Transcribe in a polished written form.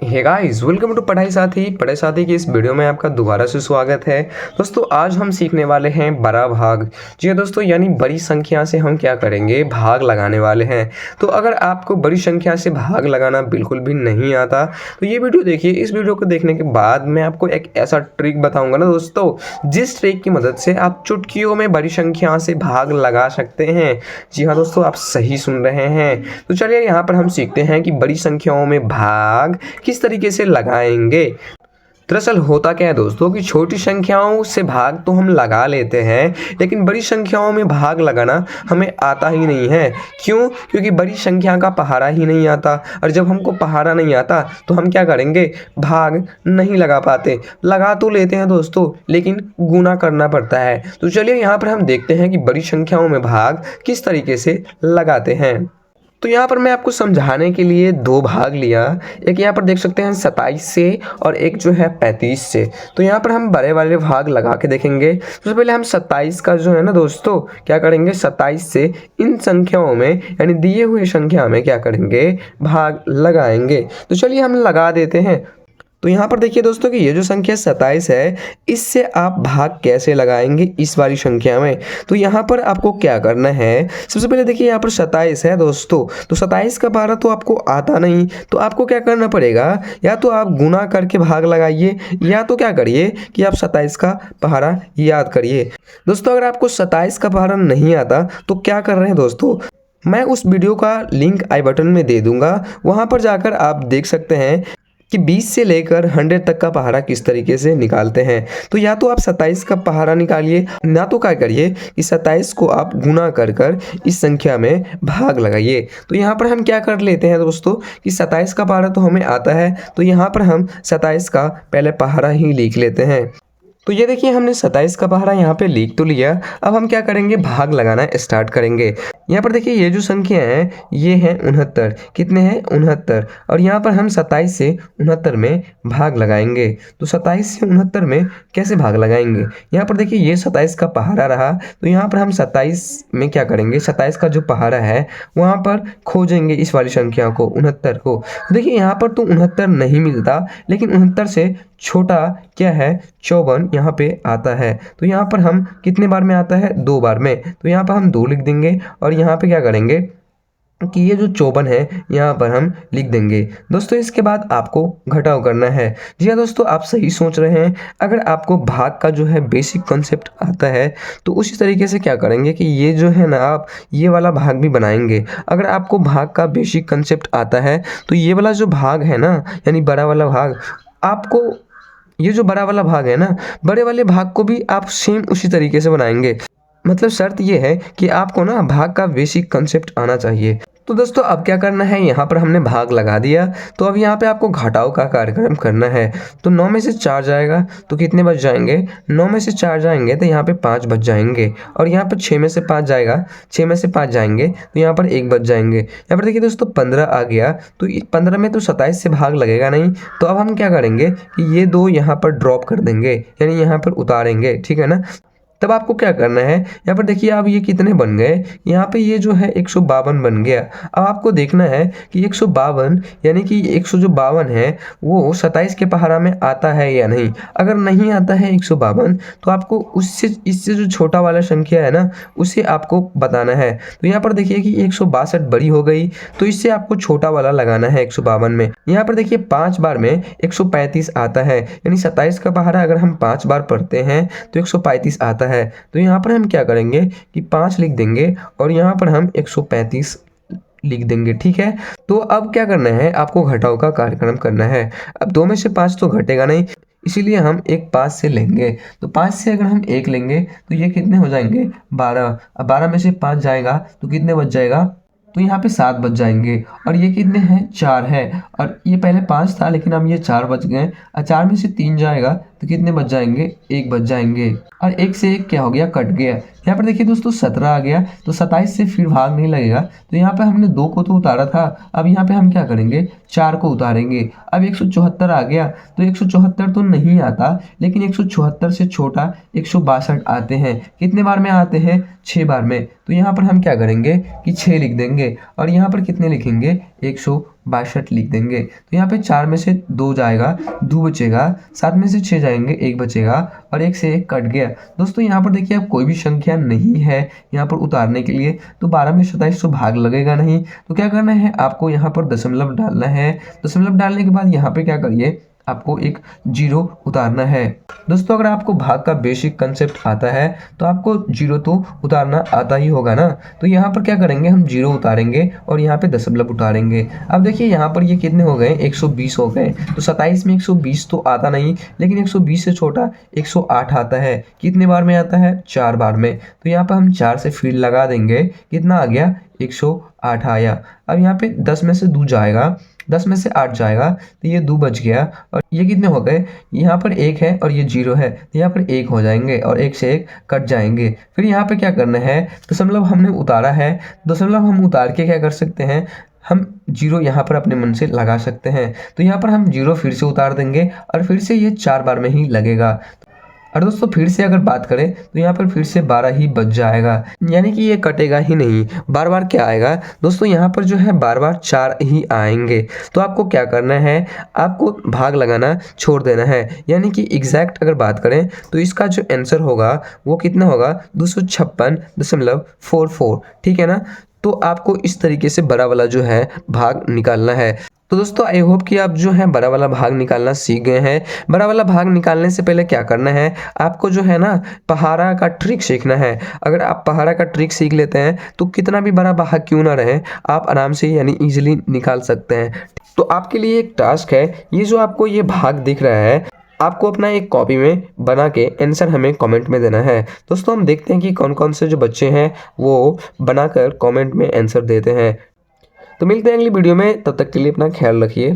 Hey guys, welcome to पढ़ाई साथी की इस वीडियो में आपका दोबारा से स्वागत है। दोस्तों आज हम सीखने वाले हैं बड़ा भाग। जी हाँ दोस्तों, यानी बड़ी संख्या से हम क्या करेंगे, भाग लगाने वाले हैं। तो अगर आपको बड़ी संख्या से भाग लगाना बिल्कुल भी नहीं आता तो ये वीडियो देखिए। इस वीडियो को देखने के बाद मैं आपको एक ऐसा ट्रिक बताऊंगा ना दोस्तों, जिस ट्रिक की मदद से आप चुटकियों में बड़ी संख्या से भाग लगा सकते हैं। जी हाँ दोस्तों, आप सही सुन रहे हैं। तो चलिए यहाँ पर हम सीखते हैं कि बड़ी संख्याओं में भाग किस तरीके से लगाएंगे। दरअसल होता क्या है दोस्तों कि छोटी संख्याओं से भाग तो हम लगा लेते हैं, लेकिन बड़ी संख्याओं में भाग लगाना हमें आता ही नहीं है। क्यों? क्योंकि बड़ी संख्या का पहाड़ा ही नहीं आता, और जब हमको पहाड़ा नहीं आता तो हम क्या करेंगे, भाग नहीं लगा पाते। लगा तो लेते हैं दोस्तों, लेकिन गुना करना पड़ता है। तो चलिए यहाँ पर हम देखते हैं कि बड़ी संख्याओं में भाग किस तरीके से लगाते हैं। तो यहाँ पर मैं आपको समझाने के लिए दो भाग लिया। एक यहाँ पर देख सकते हैं 27 से, और एक जो है 35 से। तो यहाँ पर हम बड़े वाले भाग लगा के देखेंगे। सबसे पहले हम 27 का जो है ना दोस्तों, क्या करेंगे, 27 से इन संख्याओं में यानी दिए हुए संख्या में क्या करेंगे, भाग लगाएंगे। तो चलिए हम लगा देते हैं। तो यहाँ पर देखिए दोस्तों कि ये जो संख्या 27 है, इससे आप भाग कैसे लगाएंगे इस वाली संख्या में। तो यहाँ पर आपको क्या करना है, सबसे पहले देखिए यहाँ पर 27 है दोस्तों। तो 27 का पहाड़ा तो आपको आता नहीं, तो आपको क्या करना पड़ेगा, या तो आप गुना करके भाग लगाइए, या तो क्या करिए कि आप 27 का पहाड़ा याद करिए। दोस्तों अगर आपको 27 का पहाड़ा नहीं आता तो क्या कर रहे हैं दोस्तों, मैं उस वीडियो का लिंक आई बटन में दे दूंगा। वहाँ पर जाकर आप देख सकते हैं कि 20 से लेकर 100 तक का पहाड़ा किस तरीके से निकालते हैं। तो या तो आप 27 का पहाड़ा निकालिए, ना तो क्या करिए कि 27 को आप गुना कर कर इस संख्या में भाग लगाइए। तो यहाँ पर हम क्या कर लेते हैं दोस्तों कि 27 का पहाड़ा तो हमें आता है, तो यहाँ पर हम 27 का पहले पहाड़ा ही लिख लेते हैं। तो ये देखिए हमने 27 का पहाड़ा यहाँ पे लिख तो लिया। अब हम क्या करेंगे, भाग लगाना स्टार्ट करेंगे। यहाँ पर देखिए ये जो संख्या है ये है 69। कितने हैं, 69। और यहाँ पर हम 27 से 69 में भाग लगाएंगे। तो 27 से 69 में कैसे भाग लगाएंगे, यहाँ पर देखिए ये 27 का पहाड़ा रहा, तो यहाँ पर हम 27 में क्या करेंगे, 27 का जो पहाड़ा है वहाँ पर खोजेंगे इस वाली संख्या को, 69 को। देखिए यहाँ पर तो 69 नहीं मिलता, लेकिन 69 से छोटा क्या है, 54 यहाँ पे आता है। तो यहाँ पर हम कितने बार में आता है, 2 बार में। तो यहाँ पर हम 2 लिख देंगे, और यहाँ पे क्या करेंगे कि ये जो 54 है यहाँ पर हम लिख देंगे। दोस्तों इसके बाद आपको घटाव करना है। जी हाँ दोस्तों, आप सही सोच रहे हैं। अगर आपको भाग का जो है बेसिक कॉन्सेप्ट आता है तो उसी तरीके से क्या करेंगे कि ये जो है ना, आप ये वाला भाग भी बनाएंगे। अगर आपको भाग का बेसिक कॉन्सेप्ट आता है तो ये वाला जो भाग है ना, यानी बड़ा वाला भाग, आपको ये जो बड़ा वाला भाग है ना, बड़े वाले भाग को भी आप सेम उसी तरीके से बनाएंगे। मतलब शर्त ये है कि आपको ना भाग का बेसिक कॉन्सेप्ट आना चाहिए। तो दोस्तों अब क्या करना है, यहाँ पर हमने भाग लगा दिया, तो अब यहाँ पे आपको घटाव का कार्यक्रम करना है। तो 9 में से 4 जाएगा तो कितने बच जाएंगे, 9 में से 4 जाएंगे तो यहाँ पे 5 बच जाएंगे। और यहाँ पर 6 में से 5 जाएगा, 6 में से 5 जाएंगे तो यहाँ पर 1 बच जाएंगे। यहाँ पर देखिए दोस्तों 15 आ गया, तो 15 में तो 27 से भाग लगेगा नहीं। तो अब हम क्या करेंगे कि ये 2 यहाँ पर ड्रॉप कर देंगे, यानी यहाँ पर उतारेंगे, ठीक है ना। तब आपको क्या करना है, यहाँ पर देखिए अब ये कितने बन गए, यहाँ पे ये जो है 152 बन गया। अब आपको देखना है कि 152 यानी कि 152 है वो 27 के पहाड़ा में आता है या नहीं। अगर नहीं आता है 152 तो आपको उससे इससे जो छोटा वाला संख्या है ना, उसे आपको बताना है। तो यहाँ पर देखिए कि 162 बड़ी हो गई, तो इससे आपको छोटा वाला लगाना है 152 में। यहाँ पर देखिए 5 बार में 135 आता है, यानी 27 का पहाड़ा अगर हम 5 बार पढ़ते हैं तो 135 आता है। तो यहाँ पर हम क्या करेंगे कि 5 लिख देंगे, और यहाँ पर हम 135 लिख देंगे, ठीक है। तो अब क्या करना है, आपको घटाव का कार्यक्रम करना है। अब 2 में से 5 तो घटेगा नहीं, इसीलिए हम एक 5 से लेंगे। तो 5 से अगर हम 1 लेंगे तो ये कितने हो जाएंगे, 12। अब 12 में से 5 जाएगा तो कितने बच जाएगा, तो यहाँ पे 7 बच जाएंगे। और ये कितने हैं, 4 है। और ये पहले 5 था, लेकिन अब ये 4 बच गए। और 4 में से 3 जाएगा तो कितने बच जाएंगे, 1 बच जाएंगे। और 1 से 1 क्या हो गया, कट गया। यहाँ पर देखिए दोस्तों 17 आ गया, तो 27 से फिर भाग नहीं लगेगा। तो यहाँ पे हमने 2 को तो उतारा था, अब यहाँ पे हम क्या करेंगे, 4 को उतारेंगे। अब 174 आ गया, तो 174 तो नहीं आता, लेकिन 174 से छोटा 162 आते हैं। कितने बार में आते हैं, 6 बार में। तो यहाँ पर हम क्या करेंगे कि 6 लिख देंगे, और यहाँ पर कितने लिखेंगे, 162 लिख देंगे। तो यहाँ पे 4 में से 2 जाएगा, 2 बचेगा, 7 में से 6 जाएंगे, 1 बचेगा और 1 से 1 कट गया। दोस्तों यहाँ पर देखिए अब कोई भी संख्या नहीं है यहाँ पर उतारने के लिए, तो 12 में 27 तो भाग लगेगा नहीं। तो क्या करना है, आपको यहाँ पर दशमलव डालना है। दशमलव डालने के बाद यहाँ पे क्या करिए, आपको एक 0 उतारना है। दोस्तों अगर आपको भाग का बेसिक कंसेप्ट आता है तो आपको 0 तो उतारना आता ही होगा ना। तो यहाँ पर क्या करेंगे, हम 0 उतारेंगे और यहाँ पे दशमलव उतारेंगे। अब देखिए यहाँ पर ये कितने हो गए, 120 हो गए। तो 27 में 120 तो आता नहीं, लेकिन 120 से छोटा 108 आता है। कितने बार में आता है, 4 बार में। तो यहाँ पर हम 4 से फिर लगा देंगे, कितना आ गया, 108 आया। अब यहाँ पे 10 में से 2 जाएगा, 10 में से 8 जाएगा, तो ये 2 बच गया और ये कितने हो गए, यहाँ पर 1 है और ये 0 है, तो यहाँ पर 1 हो जाएंगे और 1 से 1 कट जाएंगे। फिर यहाँ पे क्या करना है, दशमलव हमने उतारा है, दशमलव हम उतार के क्या कर सकते हैं, हम 0 यहाँ पर अपने मन से लगा सकते हैं। तो यहाँ पर हम 0 फिर से उतार देंगे और फिर से ये 4 बार में ही लगेगा। और दोस्तों फिर से अगर बात करें तो यहाँ पर फिर से 12 ही बच जाएगा, यानी कि ये कटेगा ही नहीं। बार बार क्या आएगा दोस्तों, यहाँ पर जो है बार बार 4 ही आएंगे। तो आपको क्या करना है, आपको भाग लगाना छोड़ देना है। यानी कि एग्जैक्ट अगर बात करें तो इसका जो आंसर होगा वो कितना होगा, 256.44। ठीक है ना। तो आपको इस तरीके से बड़ा वाला जो है भाग निकालना है। तो दोस्तों आई होप कि आप जो है बड़ा वाला भाग निकालना सीख गए हैं। बड़ा वाला भाग निकालने से पहले क्या करना है, आपको जो है ना पहाड़ा का ट्रिक सीखना है। अगर आप पहाड़ा का ट्रिक सीख लेते हैं तो कितना भी बड़ा भाग क्यों ना रहे, आप आराम से यानी इजीली निकाल सकते हैं। तो आपके लिए एक टास्क है, ये जो आपको ये भाग दिख रहा है, आपको अपना एक कॉपी में बना के आंसर हमें कमेंट में देना है। दोस्तों हम देखते हैं कि कौन कौन से जो बच्चे हैं वो बनाकर कमेंट में आंसर देते हैं। तो मिलते हैं अगली वीडियो में, तब तक के लिए अपना ख्याल रखिए।